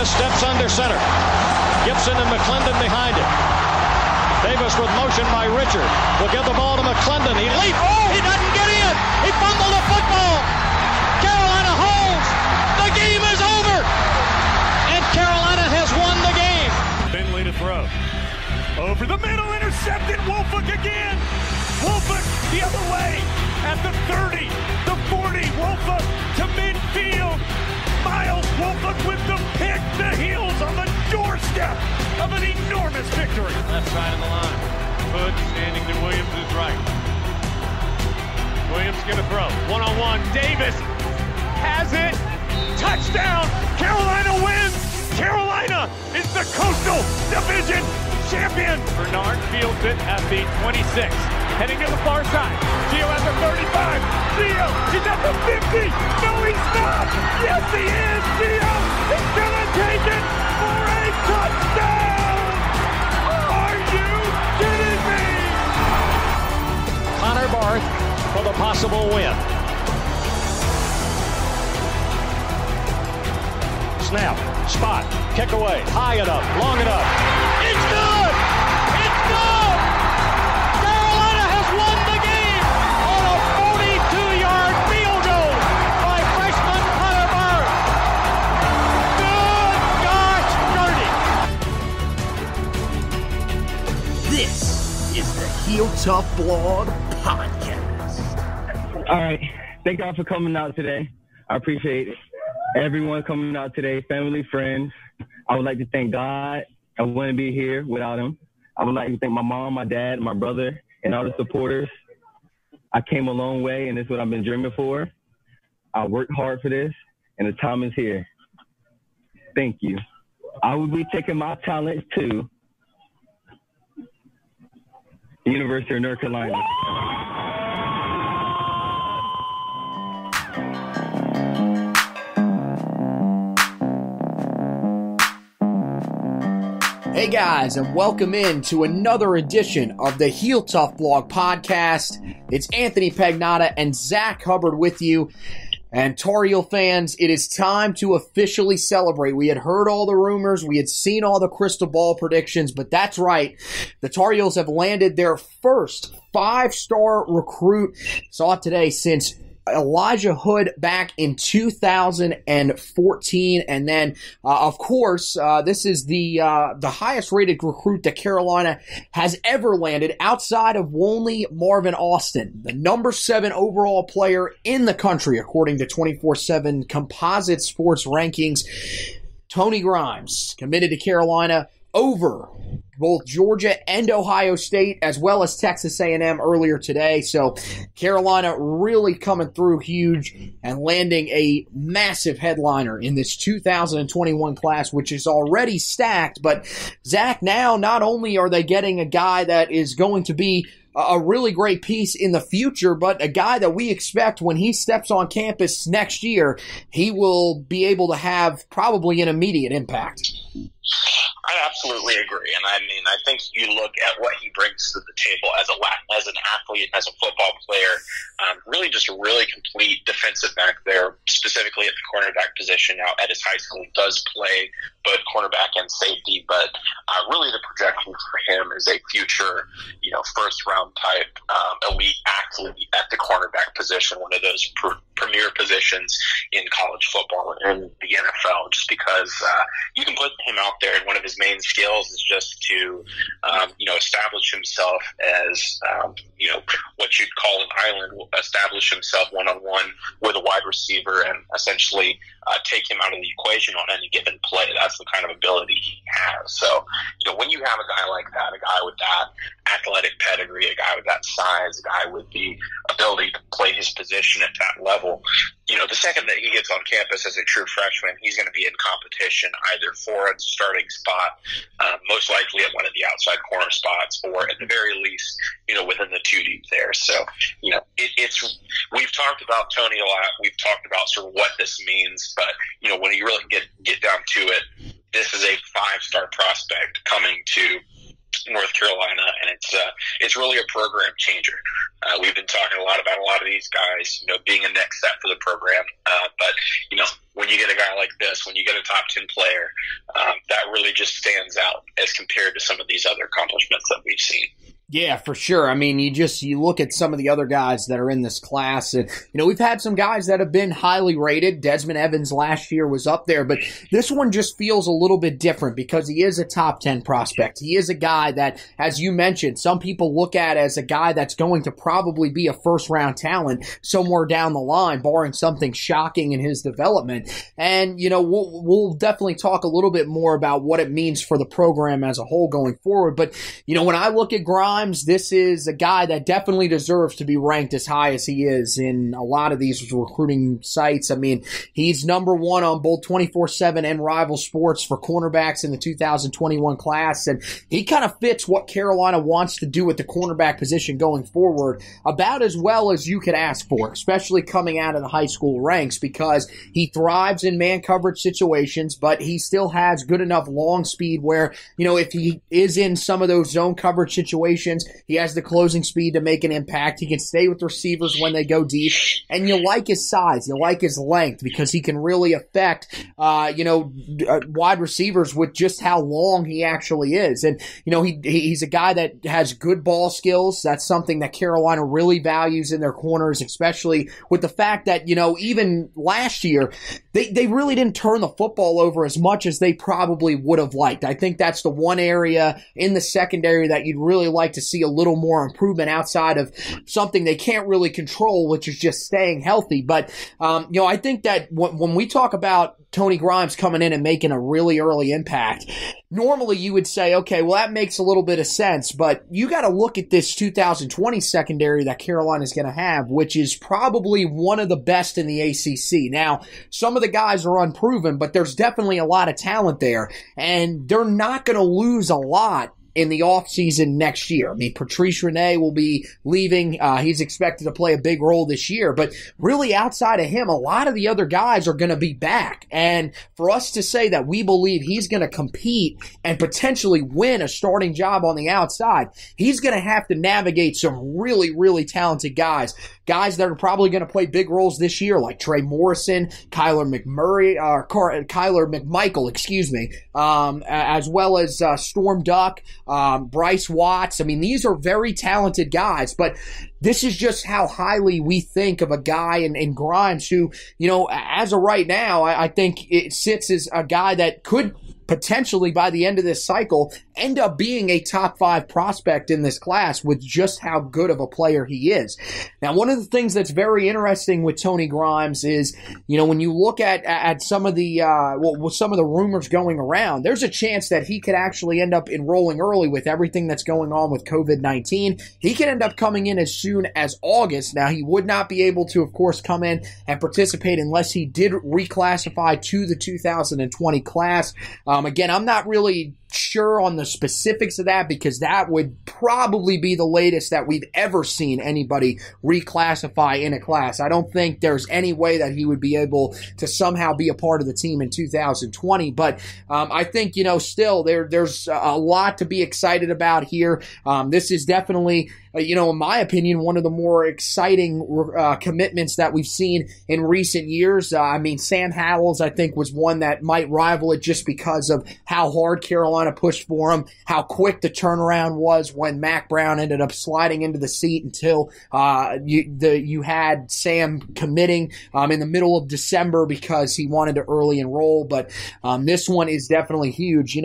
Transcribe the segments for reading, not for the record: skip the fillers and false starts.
Davis steps under center. Gibson and McClendon behind him. Davis with motion by Richard. Will give the ball to McClendon. He leaps. Oh, he doesn't get in. He fumbled the football. Carolina holds. The game is over. And Carolina has won the game. Finley to throw. Over the middle, intercepted. Wolford again. Wolford the other way. At the 30, the 40. Wolford to midfield. Miles Wolford with the pick. The Heels on the doorstep of an enormous victory. Left side of the line. Hood standing to Williams' right. Williams going to throw. One-on-one. Davis has it. Touchdown. Carolina wins. Carolina is the Coastal Division champion. Bernard fields it at the 26. Heading to the far side. Gio at the 35. Gio, he's at the 50. No, he's not. Yes, he is. Gio is going to take it for a touchdown. Are you kidding me? Connor Barth for the possible win. Snap, spot, kick away, high enough, long enough. It's good! It's good! Carolina has won the game on a 42-yard field goal by freshman Connor Barth. Good gosh, dirty. This is the Heel Tough Blog Podcast. All right. Thank y'all for coming out today. I appreciate everyone coming out today, family, friends. I would like to thank God. I wouldn't be here without him. I would like to thank my mom, my dad, my brother, and all the supporters. I came a long way, and this is what I've been dreaming for. I worked hard for this, and the time is here. Thank you. I will be taking my talents to the University of North Carolina. Hey guys, and welcome in to another edition of the Heel Tough Blog Podcast. It's Anthony Pagnotta and Zack Hubbard with you. And Tar Heel fans, it is time to officially celebrate. We had heard all the rumors, we had seen all the crystal ball predictions, but that's right. The Tar Heels have landed their first 5-star recruit. Saw it today since Elijah Hood back in 2014, and then of course this is the highest rated recruit that Carolina has ever landed outside of only Marvin Austin, the number 7 overall player in the country according to 24/7 Composite Sports Rankings. Tony Grimes committed to Carolina over both Georgia and Ohio State, as well as Texas A&M earlier today. So Carolina really coming through huge and landing a massive headliner in this 2021 class, which is already stacked. But Zack, now not only are they getting a guy that is going to be a really great piece in the future, but a guy that we expect when he steps on campus next year, he will be able to have probably an immediate impact. I absolutely agree, and I mean, I think you look at what he brings to the table as an athlete, as a football player, really just a really complete defensive back there, specifically at the cornerback position. Now, at his high school, he does play both cornerback and safety, but really the projection for him is a future, first-round type elite athlete at the cornerback position, one of those premier positions in college football and the NFL, just because you can put him out there, and one of his main skills is just to, establish himself as, what you'd call an island, establish himself one-on-one with a wide receiver and essentially take him out of the equation on any given play. That's the kind of ability he has. So, when you have a guy like that, a guy with that athletic pedigree, a guy with that size, a guy with the ability to play his position at that level, the second that he gets on campus as a true freshman, he's going to be in competition either for a starting spot, most likely at one of the outside corner spots, or at the very least, within the 2 deep there. So, we've talked about Tony a lot. We've talked about sort of what this means, but, when you really get down to it, this is a 5-star prospect coming to North Carolina, and it's really a program changer. We've been talking a lot about a lot of these guys, being a next step for the program. But when you get a guy like this, when you get a top 10 player, that really just stands out as compared to some of these other accomplishments that we've seen. Yeah, for sure. I mean, you look at some of the other guys that are in this class, and we've had some guys that have been highly rated. Desmond Evans last year was up there, but this one just feels a little bit different because he is a top 10 prospect. He is a guy that, as you mentioned, some people look at as a guy that's going to probably be a first-round talent somewhere down the line, barring something shocking in his development. And we'll definitely talk a little bit more about what it means for the program as a whole going forward. But when I look at Grimes, this is a guy that definitely deserves to be ranked as high as he is in a lot of these recruiting sites. I mean, he's number one on both 24/7 and Rival Sports for cornerbacks in the 2021 class, and he kind of fits what Carolina wants to do at the cornerback position going forward about as well as you could ask for, especially coming out of the high school ranks, because he thrives in man coverage situations, but he still has good enough long speed where, if he is in some of those zone coverage situations, he has the closing speed to make an impact. He can stay with receivers when they go deep. And you like his size. You like his length because he can really affect, wide receivers with just how long he actually is. And, he's a guy that has good ball skills. That's something that Carolina really values in their corners, especially with the fact that, even last year, they really didn't turn the football over as much as they probably would have liked. I think that's the one area in the secondary that you'd really like to see a little more improvement outside of something they can't really control, which is just staying healthy. But, I think that when we talk about Tony Grimes coming in and making a really early impact, normally you would say, okay, well, that makes a little bit of sense, but you got to look at this 2020 secondary that Carolina is going to have, which is probably one of the best in the ACC. Now, some of the guys are unproven, but there's definitely a lot of talent there, and they're not going to lose a lot in the offseason next year. I mean, Patrice Rene will be leaving. He's expected to play a big role this year. But really, outside of him, a lot of the other guys are going to be back. And for us to say that we believe he's going to compete and potentially win a starting job on the outside, he's going to have to navigate some really, really talented guys. Guys that are probably going to play big roles this year, like Trey Morrison, Kyler McMichael, as well as Storm Duck, Bryce Watts. I mean, these are very talented guys, but this is just how highly we think of a guy in Grimes who, as of right now, I think it sits as a guy that could potentially by the end of this cycle end up being a top 5 prospect in this class with just how good of a player he is. Now, one of the things that's very interesting with Tony Grimes is, when you look at some of the some of the rumors going around, there's a chance that he could actually end up enrolling early with everything that's going on with COVID-19. He could end up coming in as soon as August. Now, he would not be able to, of course, come in and participate unless he did reclassify to the 2020 class. Again, I'm not really sure on the specifics of that because that would probably be the latest that we've ever seen anybody reclassify in a class. I don't think there's any way that he would be able to somehow be a part of the team in 2020, but I think, still there's a lot to be excited about here. This is definitely, in my opinion, one of the more exciting commitments that we've seen in recent years. I mean, Sam Howells, I think, was one that might rival it just because of how hard Carolina pushed for him, how quick the turnaround was when Mac Brown ended up sliding into the seat until you had Sam committing in the middle of December because he wanted to early enroll. But this one is definitely huge.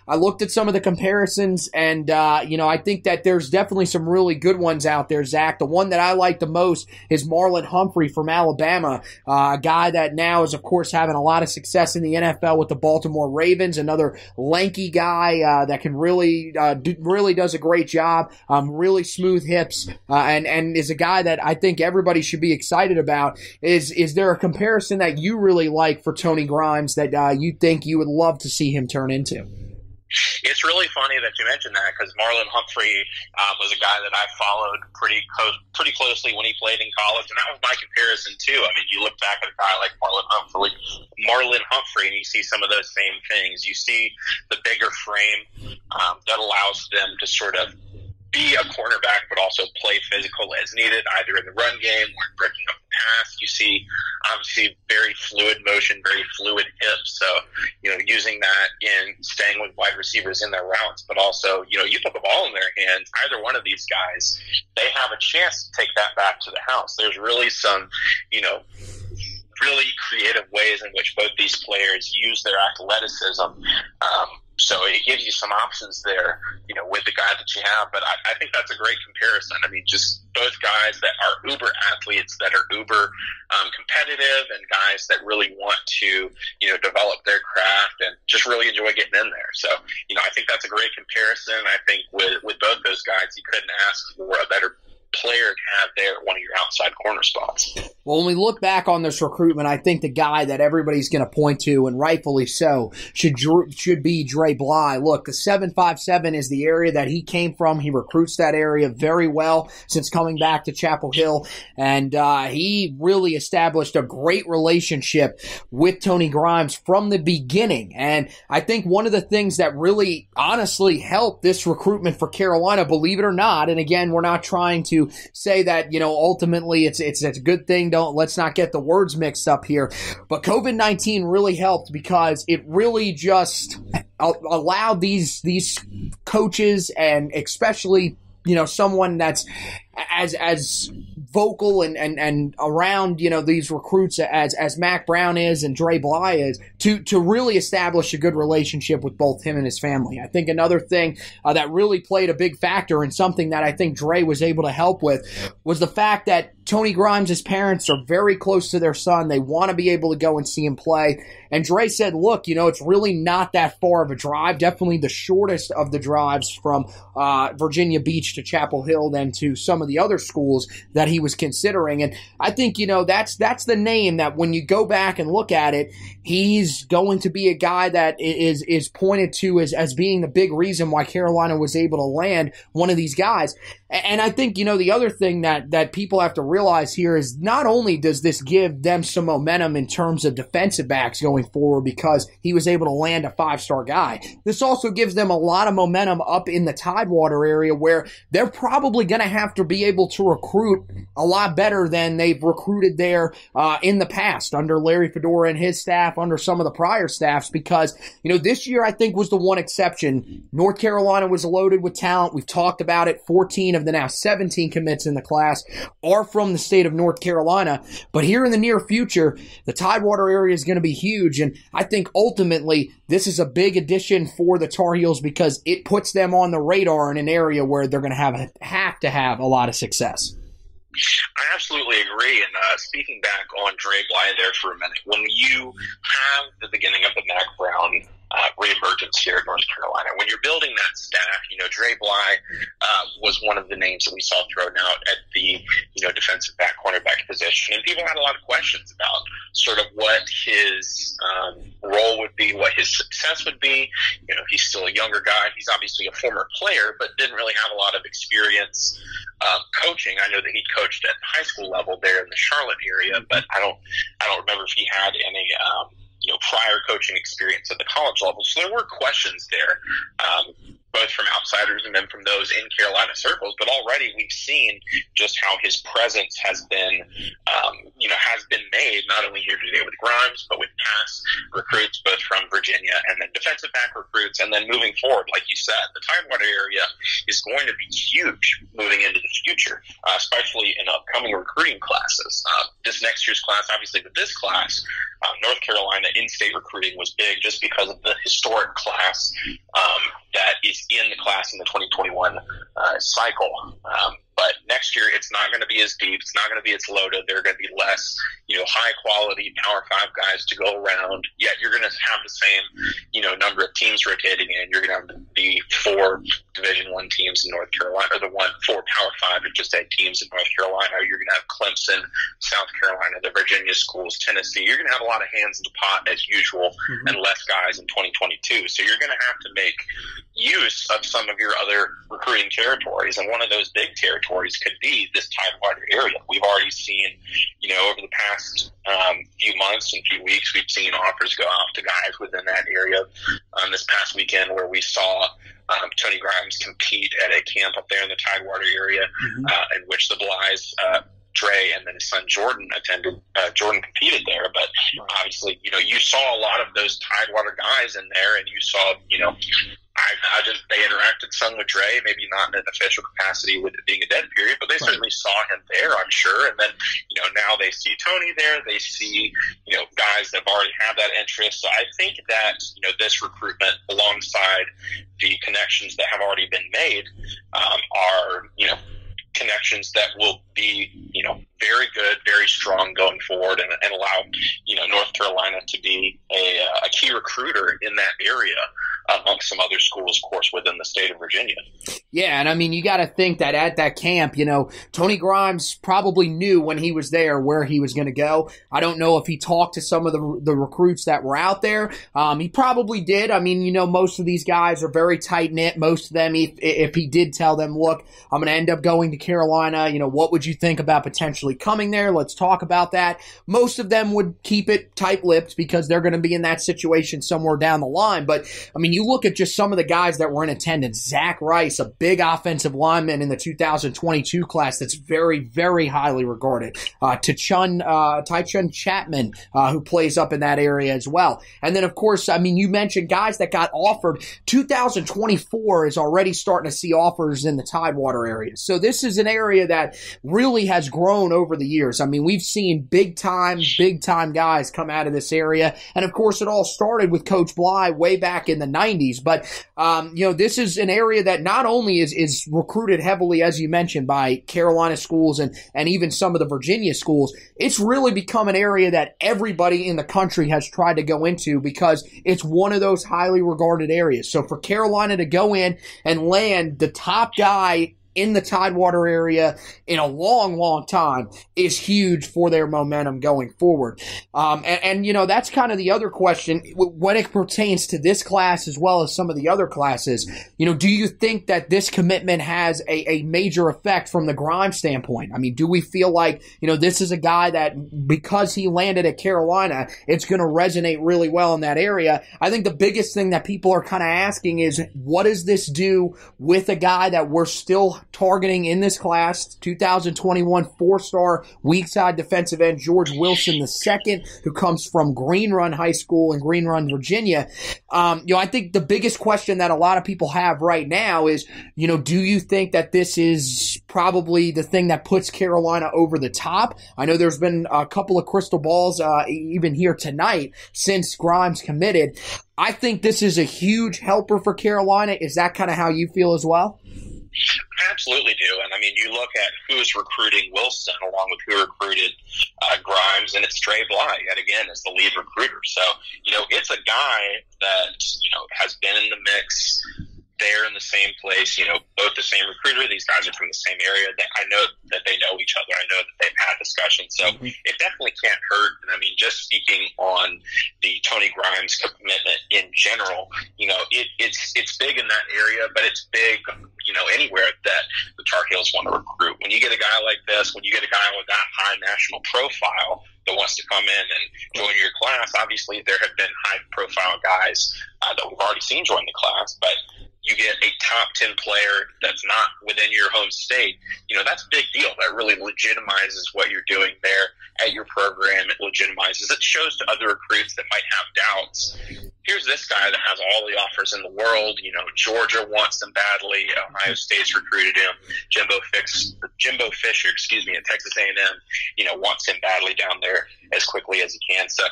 I looked at some of the comparisons, and I think that there's definitely some really good ones out there, Zach. The one that I like the most is Marlon Humphrey from Alabama, a guy that now is, of course, having a lot of success in the NFL with the Baltimore Ravens, another lanky guy that can really does a great job, really smooth hips, and is a guy that I think everybody should be excited about. Is there a comparison that you really like for Tony Grimes that you think you would love to see him turn into? It's really funny that you mentioned that because Marlon Humphrey was a guy that I followed pretty closely when he played in college, and that was my comparison too. I mean, you look back at a guy like Marlon Humphrey, and you see some of those same things. You see the bigger frame that allows them to sort of be a cornerback, but also play physical as needed, either in the run game or breaking up the pass. You see, obviously, very fluid motion, very fluid hips. So, using that in staying with wide receivers in their routes, but also, you put the ball in their hands, either one of these guys, they have a chance to take that back to the house. There's really some, really creative ways in which both these players use their athleticism. So it gives you some options there, with the guy that you have. But I think that's a great comparison. I mean, just both guys that are uber athletes, that are uber competitive, and guys that really want to, develop their craft and just really enjoy getting in there. So, I think that's a great comparison. I think with both those guys, you couldn't ask for a better player to have there at one of your outside corner spots. Well, when we look back on this recruitment, I think the guy that everybody's going to point to, and rightfully so, should be Drake Maye. Look, the 757 is the area that he came from. He recruits that area very well since coming back to Chapel Hill, and he really established a great relationship with Tony Grimes from the beginning. And I think one of the things that really honestly helped this recruitment for Carolina, believe it or not, and again, we're not trying to say that, ultimately it's a good thing. Let's not get the words mixed up here. But COVID-19 really helped because it really just allowed these coaches, and especially, someone that's as vocal and around, these recruits as Mac Brown is and Drake Maye is, to really establish a good relationship with both him and his family. I think another thing that really played a big factor, and something that I think Dre was able to help with, was the fact that Tony Grimes' parents are very close to their son. They want to be able to go and see him play. And Dre said, look, it's really not that far of a drive, definitely the shortest of the drives from Virginia Beach to Chapel Hill than to some of the other schools that he was considering. And I think, that's the name that when you go back and look at it, he's going to be a guy that is pointed to as being the big reason why Carolina was able to land one of these guys. And I think, the other thing that people have to realize here is not only does this give them some momentum in terms of defensive backs going forward because he was able to land a 5-star guy, this also gives them a lot of momentum up in the Tidewater area where they're probably going to have to be able to recruit a lot better than they've recruited there in the past under Larry Fedora and his staff, under some of the prior staffs, because, this year I think was the one exception. North Carolina was loaded with talent. We've talked about it. 14 of the now 17 commits in the class are from the state of North Carolina. But here in the near future, the Tidewater area is going to be huge. And I think ultimately this is a big addition for the Tar Heels because it puts them on the radar in an area where they're going to have to have a lot of success. I absolutely agree. And speaking back on Drake Maye there for a minute, when you have the beginning of the Mac Brown reemergence here in North Carolina, when you're building that staff, Drake Maye was one of the names that we saw thrown out at the defensive back cornerback position, and people had a lot of questions about sort of what his role would be, what his success would be. He's still a younger guy. He's obviously a former player, but didn't really have a lot of experience coaching. I know that he coached at high school level there in the Charlotte area, but I don't remember if he had any prior coaching experience at the college level. So there were questions there, both from outsiders and then from those in Carolina circles. But already we've seen just how his presence has been made, not only here today with Grimes, but with past recruits, both from Virginia, and then defensive back recruits. And then moving forward, like you said, the Tidewater area is going to be huge moving into the future, especially in upcoming recruiting classes. This next year's class, obviously with this class, North Carolina in-state recruiting was big just because of the historic class that is in the class in the 2021 cycle. But next year, it's not going to be as deep. It's not going to be as loaded. There are going to be less, high-quality Power 5 guys to go around. Yet you're going to have the same, number of teams rotating in. You're going to have the 4 Division I teams in North Carolina, or the 4 Power 5 and just 8 teams in North Carolina. You're going to have Clemson, South Carolina, the Virginia schools, Tennessee. You're going to have a lot of hands in the pot as usual, and less guys in 2022. So you're going to have to make use of some of your other recruiting territories, and one of those big territories could be this Tidewater area. We've already seen, over the past few months and few weeks, we've seen offers go out to guys within that area. This past weekend, where we saw Tony Grimes compete at a camp up there in the Tidewater area, in which the Blyes Dre and then his son Jordan competed there. But obviously, you saw a lot of those Tidewater guys in there, and you saw, they interacted some with Dre, maybe not in an official capacity with it being a dead period, but they certainly saw him there, I'm sure. And then, now they see Tony there. They see, guys that have already had that interest. So I think that, this recruitment alongside the connections that have already been made are, connections that will be, very good, very strong going forward and allow, North Carolina to be a key recruiter in that area amongst some other schools, of course, within the state of Virginia. Yeah, and I mean, you got to think that at that camp, Tony Grimes probably knew when he was there where he was going to go. I don't know if he talked to some of the recruits that were out there. He probably did. I mean, most of these guys are very tight-knit. Most of them, if he did tell them, look, I'm going to end up going to Carolina, what would you think about potentially coming there? Let's talk about that. Most of them would keep it tight-lipped because they're going to be in that situation somewhere down the line. But, I mean, you look at just some of the guys that were in attendance. Zack Rice, a big offensive lineman in the 2022 class that's very, very highly regarded. Tychun Chapman, who plays up in that area as well. And then, of course, I mean, you mentioned guys that got offered. 2024 is already starting to see offers in the Tidewater area. So this is an area that really has grown over the years. I mean, we've seen big time guys come out of this area. And, of course, it all started with Coach Bly way back in the 90s. But, this is an area that not only is recruited heavily, as you mentioned, by Carolina schools and even some of the Virginia schools, it's really become an area that everybody in the country has tried to go into because it's one of those highly regarded areas. So for Carolina to go in and land the top guy in the Tidewater area in a long, long time is huge for their momentum going forward. And that's kind of the other question when it pertains to this class as well as some of the other classes. Do you think that this commitment has a major effect from the Grimes standpoint? I mean, do we feel like, this is a guy that because he landed at Carolina, it's going to resonate really well in that area? I think the biggest thing that people are kind of asking is, what does this do with a guy that we're still targeting in this class, 2021 four-star weak side defensive end George Wilson II, who comes from Green Run High School in Green Run, Virginia. I think the biggest question that a lot of people have right now is, do you think that this is probably the thing that puts Carolina over the top? I know there's been a couple of crystal balls even here tonight since Grimes committed. I think this is a huge helper for Carolina. Is that kind of how you feel as well? I absolutely do. And I mean, you look at who's recruiting Wilson along with who recruited Grimes, and it's Dre Bly, yet again, as the lead recruiter. So, it's a guy that, has been in the mix there in the same place, both the same recruiter. These guys are from the same area. I know that they know each other. I know that they've had discussions. So it definitely can't hurt. And I mean, just speaking on the Tony Grimes commitment in general, it's big in that area, but it's big, anywhere that the Tar Heels want to recruit. When you get a guy like this, when you get a guy with that high national profile that wants to come in and join your class, obviously there have been high-profile guys that we've already seen join the class, but you get a top 10 player that's not within your home state, that's a big deal. That really legitimizes what you're doing there at your program. It legitimizes. It shows to other recruits that might have doubts. Here's this guy that has all the offers in the world. Georgia wants him badly. Ohio State's recruited him. Jimbo Fisher, at Texas A&M, wants him badly down there as quickly as he can. So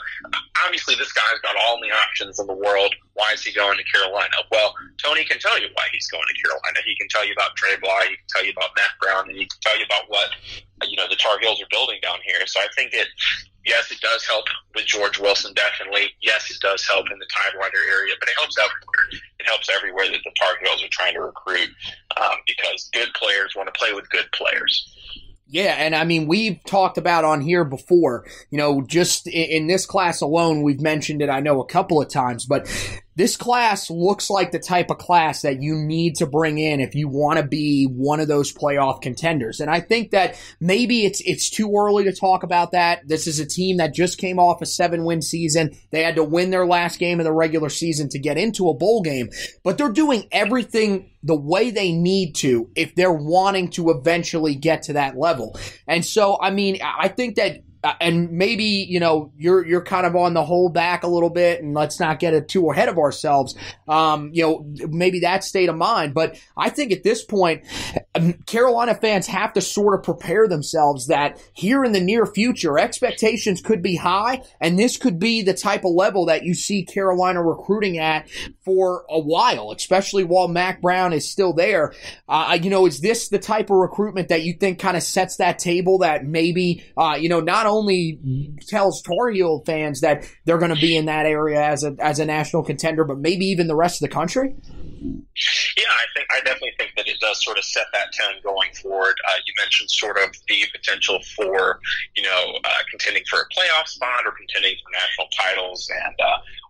obviously this guy's got all the options in the world. Why is he going to Carolina? Well, Tony can tell you why he's going to Carolina. He can tell you about Dre Bly. He can tell you about Matt Brown, and he can tell you about what the Tar Heels are building down here. So I think yes, it does help with George Wilson, definitely. Yes, it does help in the Tidewater area, but it helps everywhere. It helps everywhere that the Tar Heels are trying to recruit because good players want to play with good players. Yeah, and I mean, we've talked about on here before, just in this class alone, we've mentioned it, I know, a couple of times, but this class looks like the type of class that you need to bring in if you want to be one of those playoff contenders. And I think that maybe it's too early to talk about that. This is a team that just came off a 7-win season. They had to win their last game of the regular season to get into a bowl game, but they're doing everything the way they need to if they're wanting to eventually get to that level. And so, I mean, I think that and maybe, you're kind of on the hold back a little bit, and let's not get it too ahead of ourselves. Maybe that state of mind. But I think at this point, Carolina fans have to sort of prepare themselves that here in the near future, expectations could be high, and this could be the type of level that you see Carolina recruiting at for a while, especially while Mac Brown is still there. Is this the type of recruitment that you think kind of sets that table that maybe, not only tells Tar Heel fans that they're going to be in that area as a national contender, but maybe even the rest of the country? Yeah, I definitely think that it does sort of set that tone going forward. You mentioned sort of the potential for, contending for a playoff spot or contending for national titles. And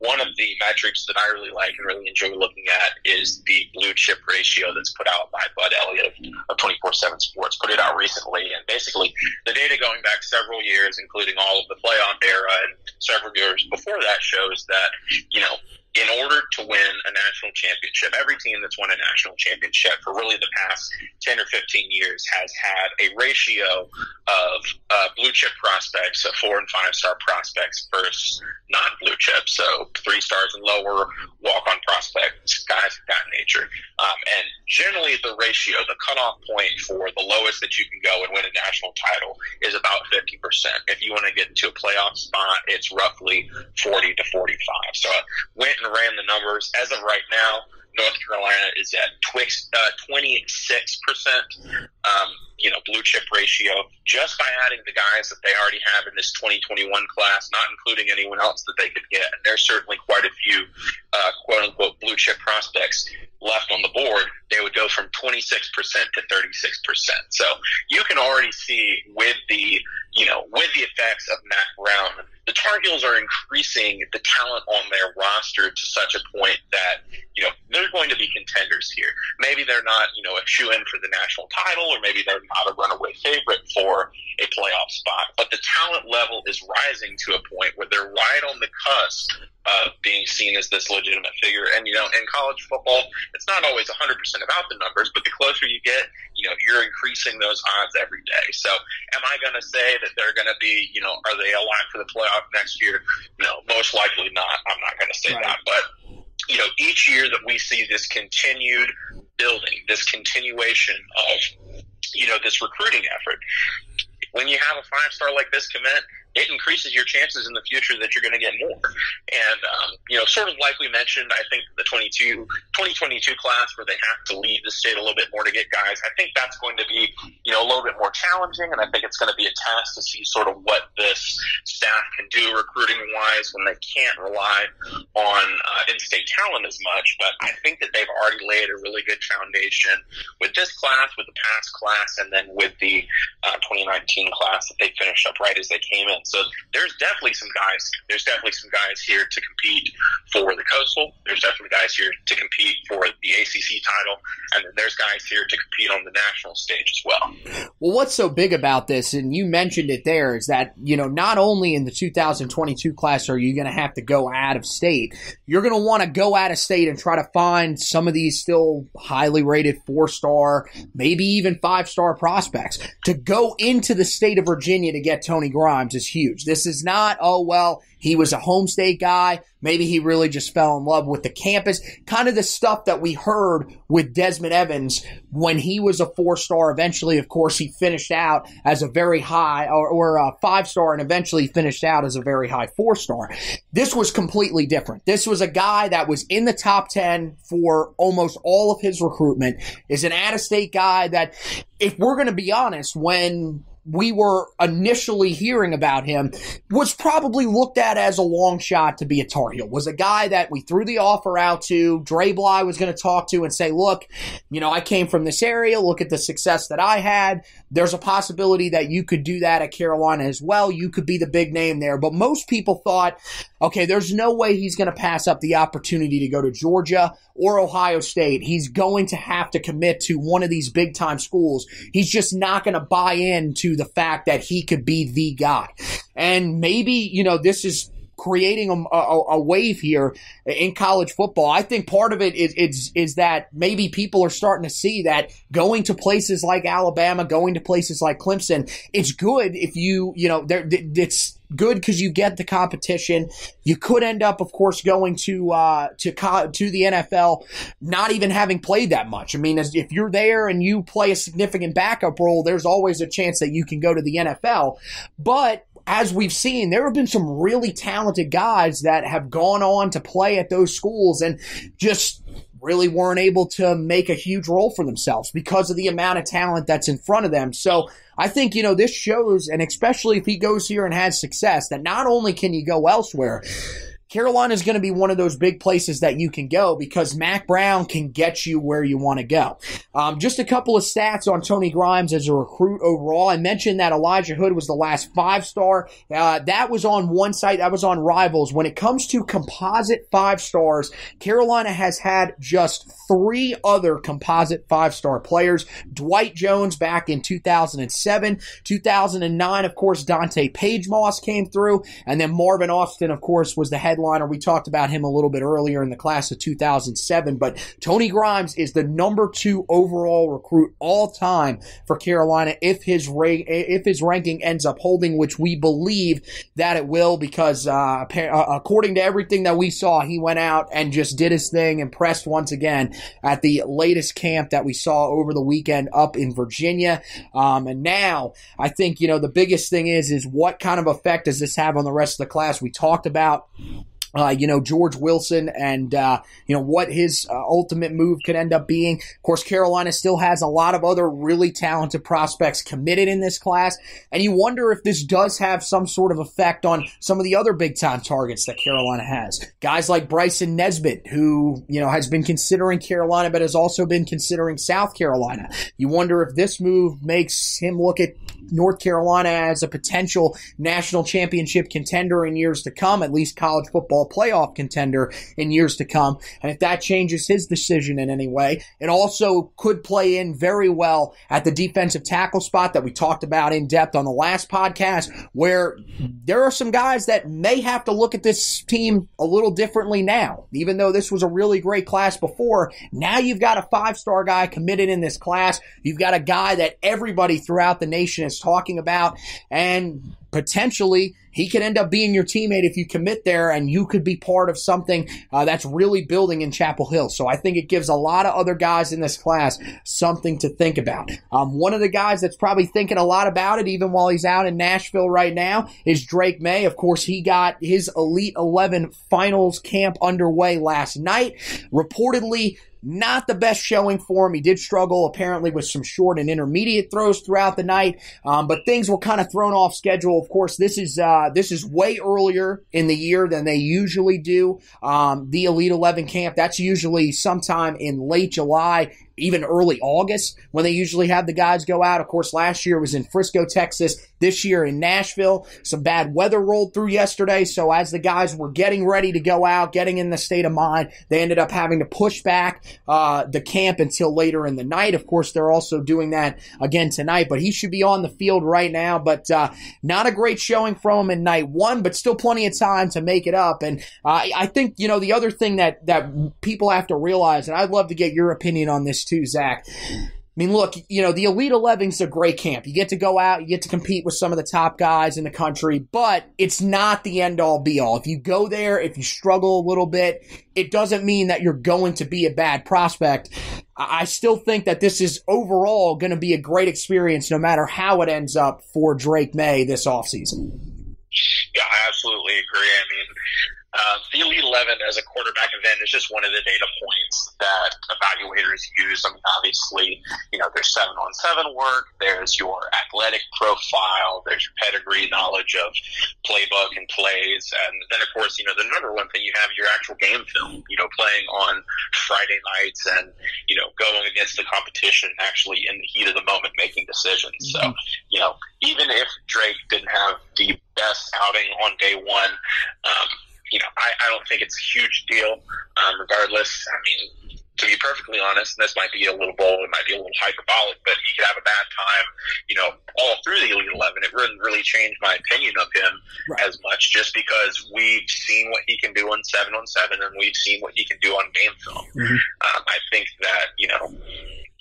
one of the metrics that I really like and really enjoy looking at is the blue chip ratio that's put out by Bud Elliott of 24/7 Sports. Put it out recently, and basically the data going back several years, including all of the playoff era and several years before that, shows that, in order to win a national championship, every team that's won a national championship for really the past 10 or 15 years has had a ratio of blue chip prospects, 4- and 5-star prospects versus non-blue chip, so 3 stars and lower, walk-on prospects, guys of that nature. And generally the ratio, the cutoff point for the lowest that you can go and win a national title is about 50%. If you want to get into a playoff spot, it's roughly 40 to 45. So I went and ran the numbers. As of right now, North Carolina is at 26%, blue chip ratio, just by adding the guys that they already have in this 2021 class, not including anyone else that they could get. And there's certainly quite a few quote unquote blue chip prospects left on the board. They would go from 26% to 36%. So you can already see with the effects of Mac Brown, the Tar Heels are increasing the talent on their roster to such a point that, they're going to be contenders here. Maybe they're not, a shoe-in for the national title, or maybe they're not a runaway favorite for a playoff spot. But the talent level is rising to a point where they're right on the cusp of being seen as this legitimate figure. And, in college football, it's not always 100% about the numbers, but the closer you get, you're increasing those odds every day. So am I going to say that they're going to be, are they a lock for the playoff next year? No, most likely not. I'm not going to say that. But, each year that we see this continued building, this continuation of, this recruiting effort, when you have a 5-star like this commit, it increases your chances in the future that you're going to get more. And, sort of like we mentioned, I think the 2022 class where they have to leave the state a little bit more to get guys, I think that's going to be, a little bit more challenging. And I think it's going to be a task to see sort of what this staff can do recruiting-wise when they can't rely on in-state talent as much. But I think that they've already laid a really good foundation with this class, with the past class, and then with the 2019 class that they finished up right as they came in. So there's definitely some guys. There's definitely some guys here to compete for the Coastal. There's definitely guys here to compete for the ACC title, and then there's guys here to compete on the national stage as well. Well, what's so big about this, and you mentioned it there, is that not only in the 2022 class are you going to have to go out of state, you're going to want to go out of state and try to find some of these still highly rated 4-star, maybe even 5-star prospects. To go into the state of Virginia to get Tony Grimes is huge. This is not, he was a home state guy. Maybe he really just fell in love with the campus. Kind of the stuff that we heard with Desmond Evans when he was a 4-star. Eventually, of course, he finished out as a very high or a 5-star, and eventually finished out as a very high 4-star. This was completely different. This was a guy that was in the top 10 for almost all of his recruitment, is an out-of-state guy that, if we're going to be honest, when we were initially hearing about him, was probably looked at as a long shot to be a Tar Heel. Was a guy that we threw the offer out to. Drake Maye was going to talk to and say, look, I came from this area. Look at the success that I had. there's a possibility that you could do that at Carolina as well. You could be the big name there. But most people thought, okay, there's no way he's going to pass up the opportunity to go to Georgia or Ohio State. He's going to have to commit to one of these big-time schools. He's just not going to buy into the fact that he could be the guy. And maybe, this is creating a wave here in college football. I think part of it is that maybe people are starting to see that going to places like Alabama, going to places like Clemson, it's good if it's good because you get the competition. You could end up, of course, going to the NFL, not even having played that much. I mean, if you're there and you play a significant backup role, there's always a chance that you can go to the NFL. But as we've seen, there have been some really talented guys that have gone on to play at those schools and just really weren't able to make a huge role for themselves because of the amount of talent that's in front of them. So I think, this shows, and especially if he goes here and has success, that not only can you go elsewhere, Carolina is going to be one of those big places that you can go because Mack Brown can get you where you want to go. Just a couple of stats on Tony Grimes as a recruit overall. I mentioned that Elijah Hood was the last 5-star. That was on one site. That was on Rivals. When it comes to composite 5-stars, Carolina has had just 3 other composite 5-star players. Dwight Jones back in 2007. 2009, of course, Dante Page-Moss came through. And then Marvin Austin, of course, was the headliner. We talked about him a little bit earlier in the class of 2007, but Tony Grimes is the number 2 overall recruit all time for Carolina if his ranking ends up holding, which we believe that it will because according to everything that we saw, he went out and just did his thing, impressed once again at the latest camp that we saw over the weekend up in Virginia. And now I think, the biggest thing is what kind of effect does this have on the rest of the class? We talked about George Wilson and, what his ultimate move could end up being. Of course, Carolina still has a lot of other really talented prospects committed in this class. And you wonder if this does have some sort of effect on some of the other big-time targets that Carolina has. Guys like Bryson Nesbitt, who, has been considering Carolina, but has also been considering South Carolina. You wonder if this move makes him look at North Carolina as a potential national championship contender in years to come, at least college football playoff contender in years to come. And if that changes his decision in any way, it also could play in very well at the defensive tackle spot that we talked about in depth on the last podcast, where there are some guys that may have to look at this team a little differently now. Even though this was a really great class before, now you've got a 5-star guy committed in this class. You've got a guy that everybody throughout the nation is talking about, and potentially he could end up being your teammate if you commit there, and you could be part of something that's really building in Chapel Hill. So I think it gives a lot of other guys in this class something to think about. One of the guys that's probably thinking a lot about it, even while he's out in Nashville right now, is Drake Maye. Of course, he got his Elite 11 finals camp underway last night. Reportedly, not the best showing for him. He did struggle apparently with some short and intermediate throws throughout the night, but things were kind of thrown off schedule. Of course, this is way earlier in the year than they usually do. The Elite 11 camp, that's usually sometime in late July, even early August when they usually have the guys go out. Of course, last year was in Frisco, Texas. This year in Nashville. Some bad weather rolled through yesterday, so as the guys were getting ready to go out, getting in the state of mind, they ended up having to push back the camp until later in the night. Of course, they're also doing that again tonight, but he should be on the field right now. But not a great showing from him in night 1, but still plenty of time to make it up. And I think, the other thing that people have to realize, and I'd love to get your opinion on this too, Zach. I mean, look, the Elite 11 is a great camp. You get to go out, you get to compete with some of the top guys in the country, but it's not the end-all, be-all. If you go there, if you struggle a little bit, it doesn't mean that you're going to be a bad prospect. I still think that this is overall going to be a great experience no matter how it ends up for Drake Maye this offseason. Yeah, I absolutely agree. I mean, The Elite 11 as a quarterback event is just one of the data points that evaluators use. I mean, obviously, there's 7-on-7 work, there's your athletic profile, there's your pedigree, knowledge of playbook and plays, and then, of course, the number one thing you have your actual game film, playing on Friday nights and, going against the competition, actually in the heat of the moment making decisions. So, even if Drake didn't have the best outing on day one, I don't think it's a huge deal. Regardless, I mean, to be perfectly honest, and this might be a little bold, it might be a little hyperbolic, but he could have a bad time, all through the Elite 11. It wouldn't really change my opinion of him as much, just because we've seen what he can do on 7-on-7, and we've seen what he can do on game film. I think that,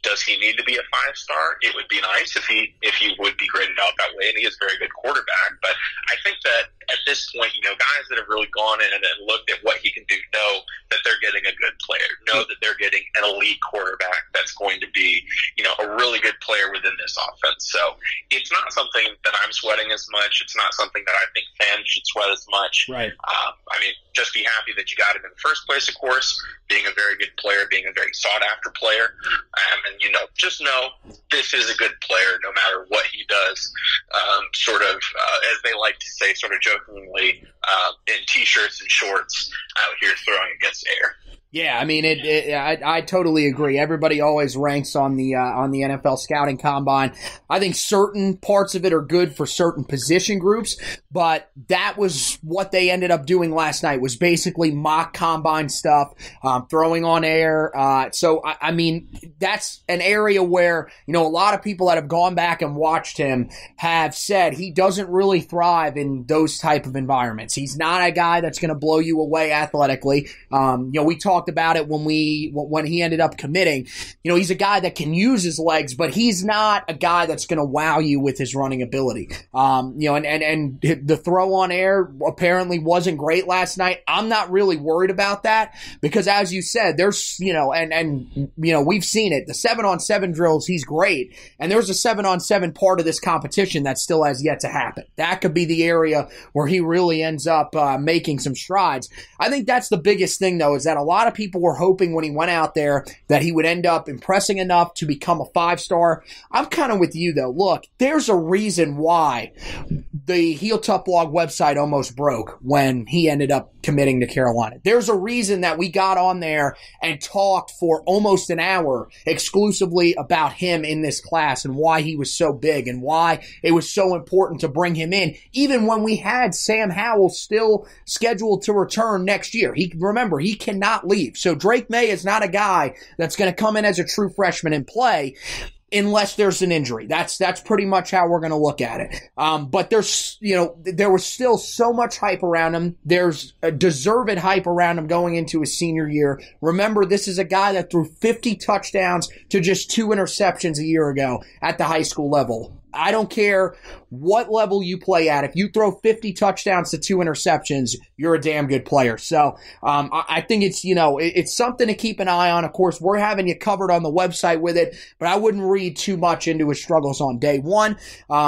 does he need to be a 5-star? It would be nice if he would be graded out that way, and he is a very good quarterback. But I think that at this point, guys that have really gone in and looked at what he can do know that they're getting a good player, know that they're getting an elite quarterback that's going to be, a really good player within this offense. So it's not something that I'm sweating as much. It's not something that I think fans should sweat as much. Right. I mean, just be happy that you got him in the first place, of course, being a very good player, being a very sought-after player. And, just know this is a good player no matter what he does, as they like to say, sort of jokingly, in T-shirts and shorts out here throwing against air. Yeah, I mean, I totally agree. Everybody always ranks on the NFL scouting combine. I think certain parts of it are good for certain position groups, but that was what they ended up doing last night, was basically mock combine stuff, throwing on air. So, I mean, that's an area where, a lot of people that have gone back and watched him have said he doesn't really thrive in those type of environments. He's not a guy that's going to blow you away athletically. We talked about it when he ended up committing. He's a guy that can use his legs, but he's not a guy that's going to wow you with his running ability. And the throw on air apparently wasn't great last night. I'm not really worried about that because, as you said, there's we've seen it. The 7-on-7 drills, he's great, and there's a 7-on-7 part of this competition that still has yet to happen. That could be the area where he really ends up making some strides. I think that's the biggest thing, though, is that a lot of people were hoping when he went out there that he would end up impressing enough to become a 5-star. I'm kind of with you, though. Look, there's a reason why the Heel Tough Blog website almost broke when he ended up committing to Carolina. There's a reason that we got on there and talked for almost an hour exclusively about him in this class and why he was so big and why it was so important to bring him in, even when we had Sam Howell still scheduled to return next year. Remember, he cannot leave. So Drake Maye is not a guy that's going to come in as a true freshman and play unless there's an injury. That's pretty much how we're going to look at it. But there was still so much hype around him. There's a deserved hype around him going into his senior year. Remember, this is a guy that threw 50 touchdowns to just 2 interceptions a year ago at the high school level. I don't care what level you play at. If you throw 50 touchdowns to 2 interceptions, you're a damn good player. So I think it's something to keep an eye on. Of course, we're having you covered on the website with it, but I wouldn't read too much into his struggles on day one.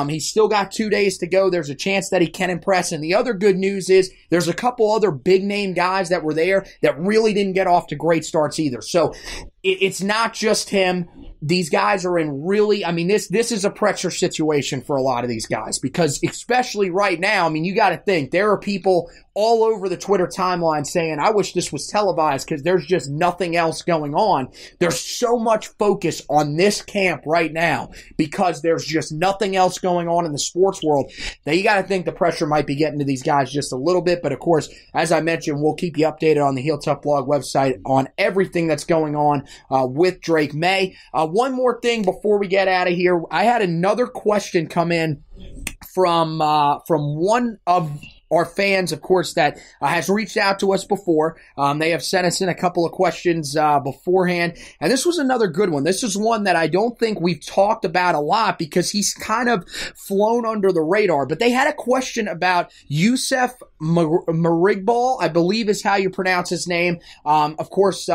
He's still got 2 days to go. There's a chance that he can impress. And the other good news is there's a couple other big-name guys that were there that really didn't get off to great starts either. So it's not just him. These guys are in really, this is a pressure situation for a lot of these guys because especially right now, you got to think there are people all over the Twitter timeline saying, I wish this was televised because there's just nothing else going on. There's so much focus on this camp right now because there's just nothing else going on in the sports world that you got to think the pressure might be getting to these guys just a little bit. But of course, as I mentioned, we'll keep you updated on the Heel Tough Blog website on everything that's going on with Drake Maye. One more thing before we get out of here. I had another question come in from one of our fans, of course, that has reached out to us before. They have sent us in a couple of questions beforehand, and this was another good one. This is one that I don't think we've talked about a lot because he's kind of flown under the radar, but they had a question about Yusuf Marigbal, I believe is how you pronounce his name. Of course,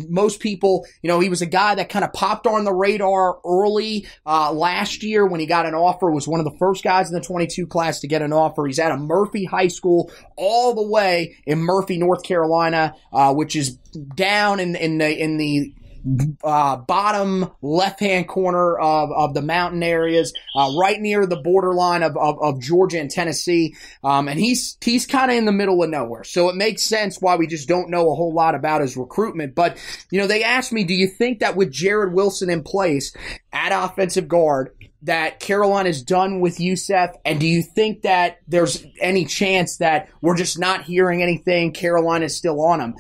most people, he was a guy that kind of popped on the radar early last year when he got an offer, was one of the first guys in the 22 class to get an offer. He's out of Murphy High School, all the way in Murphy, North Carolina, which is down in the bottom left-hand corner of the mountain areas, right near the borderline of Georgia and Tennessee. And he's kind of in the middle of nowhere. So it makes sense why we just don't know a whole lot about his recruitment. But, they asked me, do you think that with Jared Wilson in place at offensive guard, that Carolina's done with Youssef, and do you think that there's any chance that we're just not hearing anything, Carolina's still on him?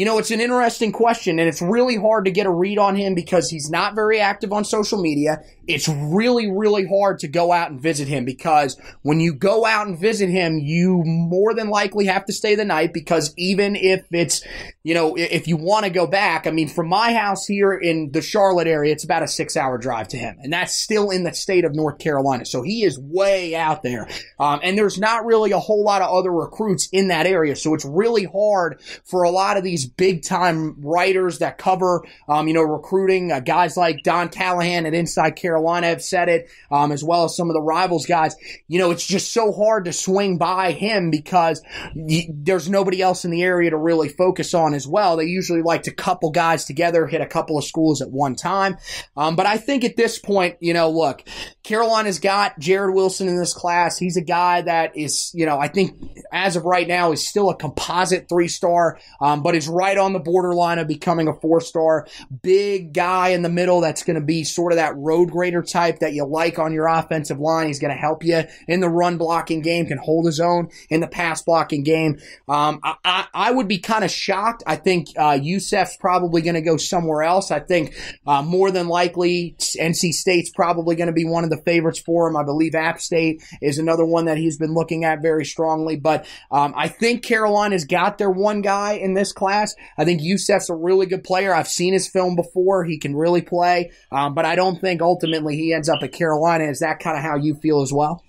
It's an interesting question, and it's really hard to get a read on him because he's not very active on social media. It's really, really hard to go out and visit him because when you go out and visit him, you more than likely have to stay the night because even if it's, if you want to go back, from my house here in the Charlotte area, it's about a 6-hour drive to him, and that's still in the state of North Carolina. So he is way out there, and there's not really a whole lot of other recruits in that area. So it's really hard for a lot of these big-time writers that cover, recruiting. Guys like Don Callahan at Inside Carolina have said it, as well as some of the Rivals guys. It's just so hard to swing by him because there's nobody else in the area to really focus on as well. They usually like to couple guys together, hit a couple of schools at one time. But I think at this point, look, Carolina's got Jared Wilson in this class. He's a guy that is, I think as of right now is still a composite 3-star, but is right on the borderline of becoming a 4-star. Big guy in the middle that's going to be sort of that road grader type that you like on your offensive line. He's going to help you in the run blocking game, can hold his own in the pass blocking game. I would be kind of shocked. I think Youssef's probably going to go somewhere else. I think more than likely NC State's probably going to be one of the favorites for him. I believe App State is another one that he's been looking at very strongly. But I think Carolina's got their one guy in this class. I think Youssef's a really good player. I've seen his film before. He can really play. But I don't think ultimately he ends up at Carolina. Is that kind of how you feel as well?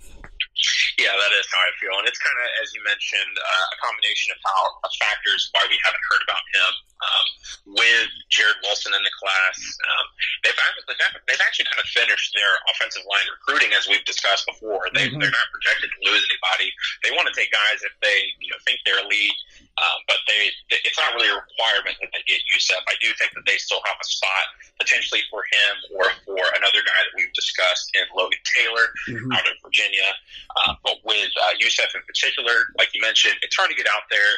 Yeah, that is how I feel. And it's kind of, as you mentioned, a combination of factors why we haven't heard about him. With Jared Wilson in the class, they've actually kind of finished their offensive line recruiting, as we've discussed before. They're not projected to lose anybody. They want to take guys if they think they're elite, but it's not really a requirement that they get Youssef. I do think that they still have a spot potentially for him or for another guy that we've discussed in Logan Taylor out of Virginia. But with Youssef in particular, like you mentioned, it's hard to get out there.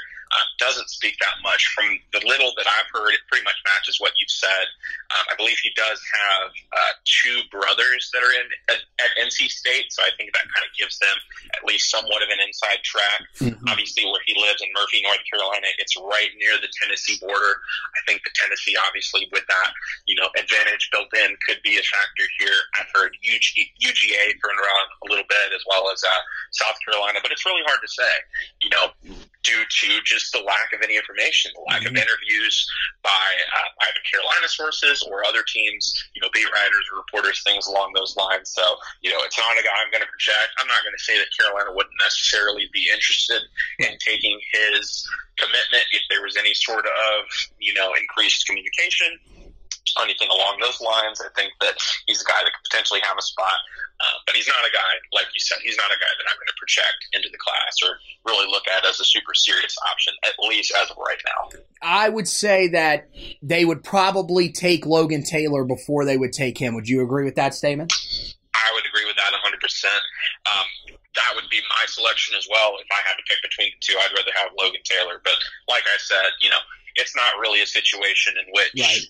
Doesn't speak that much. From the little that I've heard, it pretty much matches what you've said. I believe he does have 2 brothers that are at NC State, so I think that kind of gives them at least somewhat of an inside track. Obviously, where he lives in Murphy, North Carolina, it's right near the Tennessee border. I think the Tennessee, obviously, with that advantage built in, could be a factor here. I've heard UGA thrown around a little bit, as well as South Carolina, but it's really hard to say, due to just the lack of any information, the lack of interviews by either Carolina sources or other teams, beat writers or reporters, things along those lines. So, it's not a guy I'm going to project. I'm not going to say that Carolina wouldn't necessarily be interested in taking his commitment if there was any sort of, increased communication. Anything along those lines. I think that he's a guy that could potentially have a spot, but he's not a guy, like you said, he's not a guy that I'm going to project into the class or really look at as a super serious option, at least as of right now. I would say that they would probably take Logan Taylor before they would take him. Would you agree with that statement? I would agree with that 100%. That would be my selection as well. If I had to pick between the two, I'd rather have Logan Taylor. But like I said, it's not really a situation in which,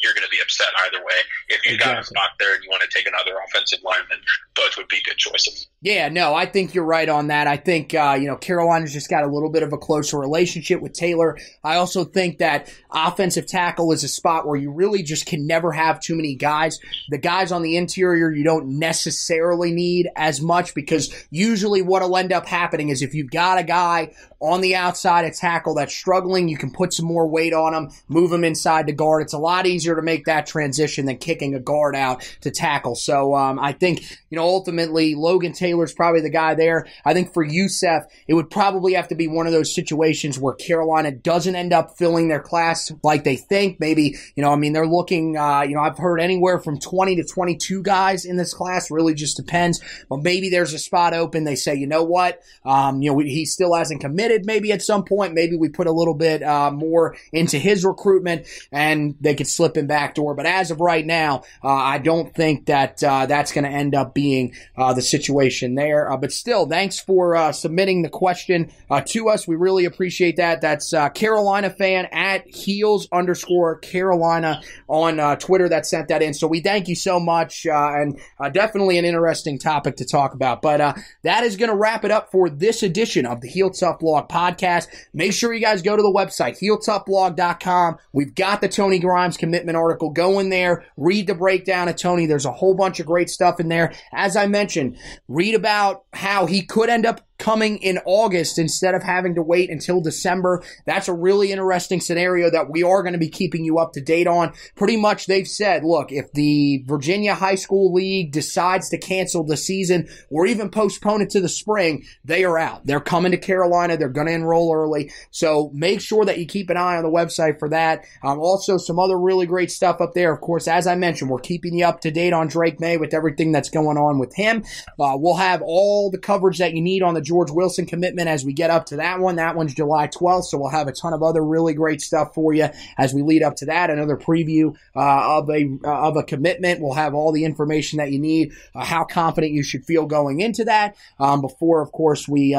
you're going to be upset either way. If you've got a spot there and you want to take another offensive lineman, both would be good choices. Yeah, no, I think you're right on that. I think, Carolina's just got a little bit of a closer relationship with Taylor. I also think that offensive tackle is a spot where you really just can never have too many guys. The guys on the interior you don't necessarily need as much because usually what will end up happening is if you've got a guy on the outside of tackle that's struggling, you can put some more weight on him, move him inside the guard. It's a lot easier to make that transition than kicking a guard out to tackle. So I think, ultimately Logan Taylor's probably the guy there. I think for Youssef, it would probably have to be one of those situations where Carolina doesn't end up filling their class like they think. Maybe, they're looking, I've heard anywhere from 20 to 22 guys in this class. Really just depends. But maybe there's a spot open. They say, you know what? He still hasn't committed. Maybe at some point, maybe we put a little bit more into his recruitment and they could slip him backdoor. But as of right now, I don't think that that's going to end up being the situation there. But still, thanks for submitting the question to us. We really appreciate that. That's Carolina fan at heels_Carolina on Twitter that sent that in. So we thank you so much, and definitely an interesting topic to talk about. But that is going to wrap it up for this edition of the Heel Tough Blog podcast. Make sure you guys go to the website, HeelToughBlog.com. We've got the Tony Grimes commitment article. Go in there, read the breakdown of Tony. There's a whole bunch of great stuff in there. As I mentioned, read about how he could end up coming in August instead of having to wait until December. That's a really interesting scenario that we are going to be keeping you up to date on. Pretty much they've said, look, if the Virginia High School League decides to cancel the season or even postpone it to the spring, they are out. They're coming to Carolina. They're going to enroll early. So make sure that you keep an eye on the website for that. Also, some other really great stuff up there. Of course, as I mentioned, we're keeping you up to date on Drake Maye with everything that's going on with him. We'll have all the coverage that you need on the George Wilson commitment as we get up to that one. That one's July 12th, so we'll have a ton of other really great stuff for you as we lead up to that. Another preview of a commitment. We'll have all the information that you need, how confident you should feel going into that before, of course, we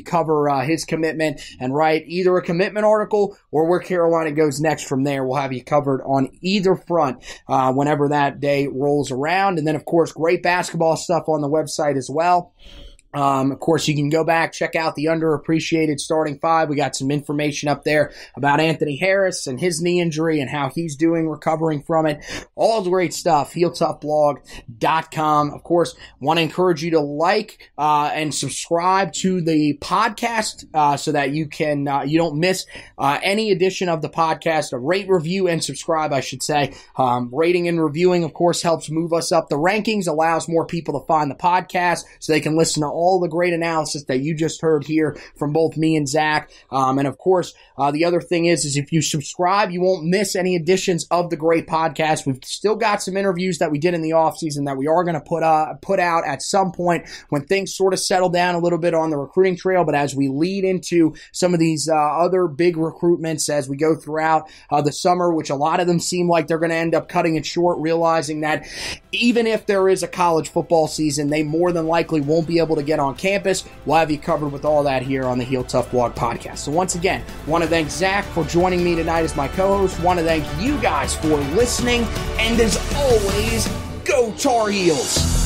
cover his commitment and write either a commitment article or where Carolina goes next from there. We'll have you covered on either front whenever that day rolls around. And then, of course, great basketball stuff on the website as well. Of course, you can go back, check out the underappreciated starting five. We got some information up there about Anthony Harris and his knee injury and how he's doing recovering from it. All the great stuff, HeelToughBlog.com. Of course, want to encourage you to like and subscribe to the podcast so that you can you don't miss any edition of the podcast. Rate, review, and subscribe, I should say. Rating and reviewing, of course, helps move us up the rankings, allows more people to find the podcast so they can listen to all the great analysis that you just heard here from both me and Zack. And of course, the other thing is if you subscribe, you won't miss any editions of the great podcast. We've still got some interviews that we did in the offseason that we are going to put out at some point when things sort of settle down a little bit on the recruiting trail. But as we lead into some of these other big recruitments as we go throughout the summer, which a lot of them seem like they're going to end up cutting it short, realizing that even if there is a college football season, they more than likely won't be able to get on campus. We'll have you covered with all that here on the Heel Tough Blog podcast. So once again, want to thank Zack for joining me tonight as my co-host. Want to thank you guys for listening. And as always, go Tar Heels!